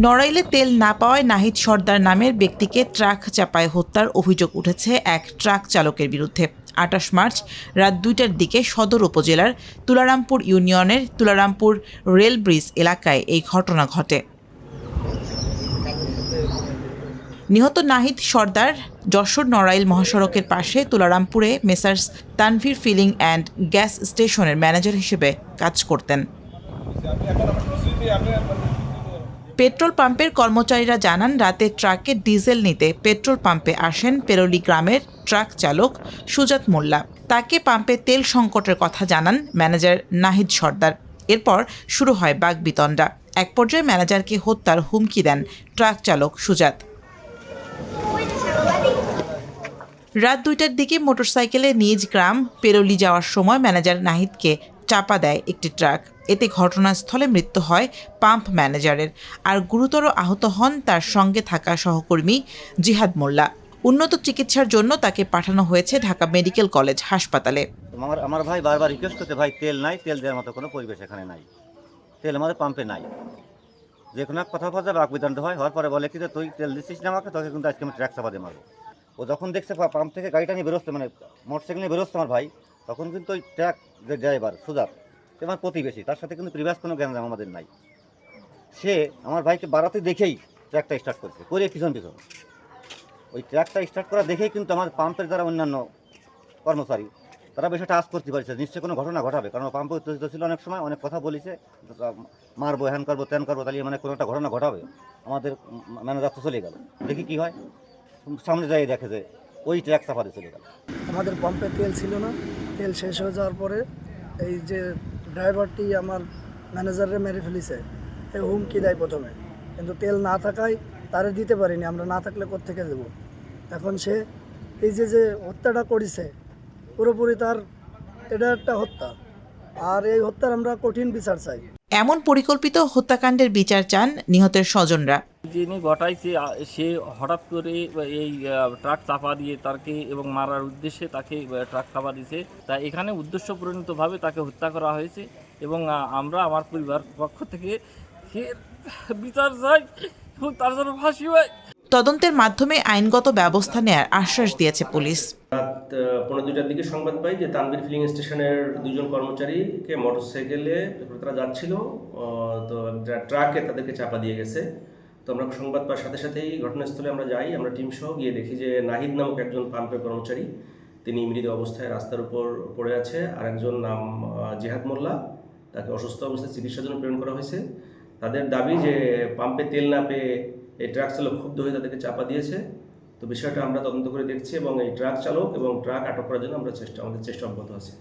নড়াইলে তেল না পাওয়ায় নাহিদ সর্দার নামের ব্যক্তিকে ট্রাক চাপায় হত্যার অভিযোগ উঠেছে এক ট্রাক চালকের বিরুদ্ধে। ২৮ মার্চ রাত ২টার দিকে সদর উপজেলার তুলারামপুর ইউনিয়নের তুলারামপুর রেল ব্রিজ এলাকায় এই ঘটনা ঘটে। নিহত নাহিদ সর্দার যশোর নড়াইল মহাসড়কের পাশে তুলারামপুরে messrs Tanvir filling and gas স্টেশনের ম্যানেজার হিসেবে কাজ করতেন। পেট্রোল পাম্পের কর্মচারীরা জানান, রাতে ট্রাকে ডিজেল নিতে পেট্রোল পাম্পে আসেন পেরোলি গ্রামের ট্রাক চালক সুজাত মোল্লা। তাকে পাম্পে তেল সংকটের কথা জানান ম্যানেজার নাহিদ সর্দার। এরপর শুরু হয় বাকবিতণ্ডা। এক পর্যায়ে ম্যানেজারকে হত্যার হুমকি দেন ট্রাক চালক সুজাত। রাত ২টার দিকে মোটরসাইকেলে নিজ গ্রাম পেরোলি যাওয়ার সময় ম্যানেজার নাহিদকে চাপা দেয় একটি ট্রাক। এতে ঘটনাস্থলে মৃত্যু হয় পাম্প ম্যানেজারের, আর গুরুতর আহত হন তার সঙ্গে থাকা সহকর্মী জিহাদ মোল্লা। উন্নত চিকিৎসার জন্য তাকে পাঠানো হয়েছে ঢাকা মেডিকেল কলেজ হাসপাতালে। আমার ভাই বারবার রিকোয়েস্ট করতে, ভাই তেল নাই, তেল দেওয়ার মতো কোনো পরিবেশ এখানে নাই, তেল আমাদের পাম্পে নাই। যে কোনো এক কথা বলতে বাকবিতণ্ড হওয়ার পরে বলে কি যে তুই তেল দিচ্ছিস না আমাকে, তোকে কিন্তু আজকে আমি ট্রাক চাপা দিয়ে মারবো। ও যখন দেখছে পাম্প থেকে গাড়িটা নিয়ে বেরোচ্ছে, মানে মোটরসাইকেল নিয়ে বেরোচ্ছে আমার ভাই, তখন কিন্তু ওই ট্রাক যে ড্রাইভার সুজাত, সে আমার প্রতিবেশী, তার সাথে কিন্তু প্রিভিয়াস কোনো জ্ঞান আমাদের নাই। সে আমার ভাইকে বাড়াতে দেখেই ট্রাকটা স্টার্ট করছে, করে পিছন ওই ট্রাকটা স্টার্ট করা দেখেই কিন্তু আমার পাম্পের যারা অন্যান্য কর্মচারী তারা বিষয়টা আজ করতে পারছে নিশ্চয়ই কোনো ঘটনা ঘটাবে, কারণ পাম্পে উত্তেজিত ছিল, অনেক সময় অনেক কথা বলেছে, মারবো, হ্যান করবো, ত্যান করবো, তাহলে মানে কোনো একটা ঘটনা ঘটাবে। আমাদের ম্যানেজার তো চলে গেল, দেখি কি হয়, সামনে যাই দেখে যে ওই ট্রাক চাপাতে চলে গেল। আমাদের পাম্পে তেল ছিল না, তেল শেষ হয়ে যাওয়ার পরে এই যে ড্রাইভারটি আমার ম্যানেজারে মেরে ফেলেছে, সে হুমকি দেয় প্রথমে, কিন্তু তেল না থাকায় তারে দিতে পারিনি, আমরা না থাকলে কোত্থেকে দেবো। এখন সে এই যে হত্যাটা করেছে, পুরোপুরি তার এটা একটা হত্যা, আর এই হত্যার আমরা কঠিন বিচার চাই। এমন পরিকল্পিত হত্যাকাণ্ডের বিচার চান নিহতের স্বজনরা। যিনি ঘটাইছে সে হঠাৎ করে এই ট্রাক চাপা দিয়ে তাকে এবং মারার উদ্দেশ্যে তাকে ট্রাক চাপা দিয়েছে, তাই এখানে উদ্দেশ্য প্রণীতভাবে তাকে হত্যা করা হয়েছে এবং আমরা আমার পরিবার পক্ষ থেকে বিচার চাই এবং তার জন্য ফাঁসি হয়। তদন্তের মাধ্যমে আইনগত ব্যবস্থা নেয়ার আশ্বাস দিয়েছে পুলিশ। রাত ১৫-২টার দিকে সংবাদ পাই যে তানভীর ফিলিং স্টেশনের দুজন কর্মচারীকে মোটরসাইকেলে তারা যাচ্ছিল, তো ট্রাকে তাদেরকে চাপা দিয়ে গেছে। তো আমরা সংবাদ পাওয়ার সাথে সাথেই ঘটনাস্থলে আমরা যাই, আমরা টিম সহ গিয়ে দেখি যে নাহিদ নামক একজন পাম্পের কর্মচারী, তিনি মৃত অবস্থায় রাস্তার উপর পড়ে আছে, আর একজন নাম জিহাদ মোল্লা, তাকে অসুস্থ অবস্থায় চিকিৎসার জন্য প্রেরণ করা হয়েছে। তাদের দাবি যে পাম্পে তেল না পেয়ে এই ট্রাক চালক ক্ষুব্ধ হয়ে তাদেরকে চাপা দিয়েছে। তো বিষয়টা আমরা তদন্ত করে দেখছি এবং এই ট্রাক চালক এবং ট্রাক আটক করার জন্য আমাদের চেষ্টা অব্যাহত আছে।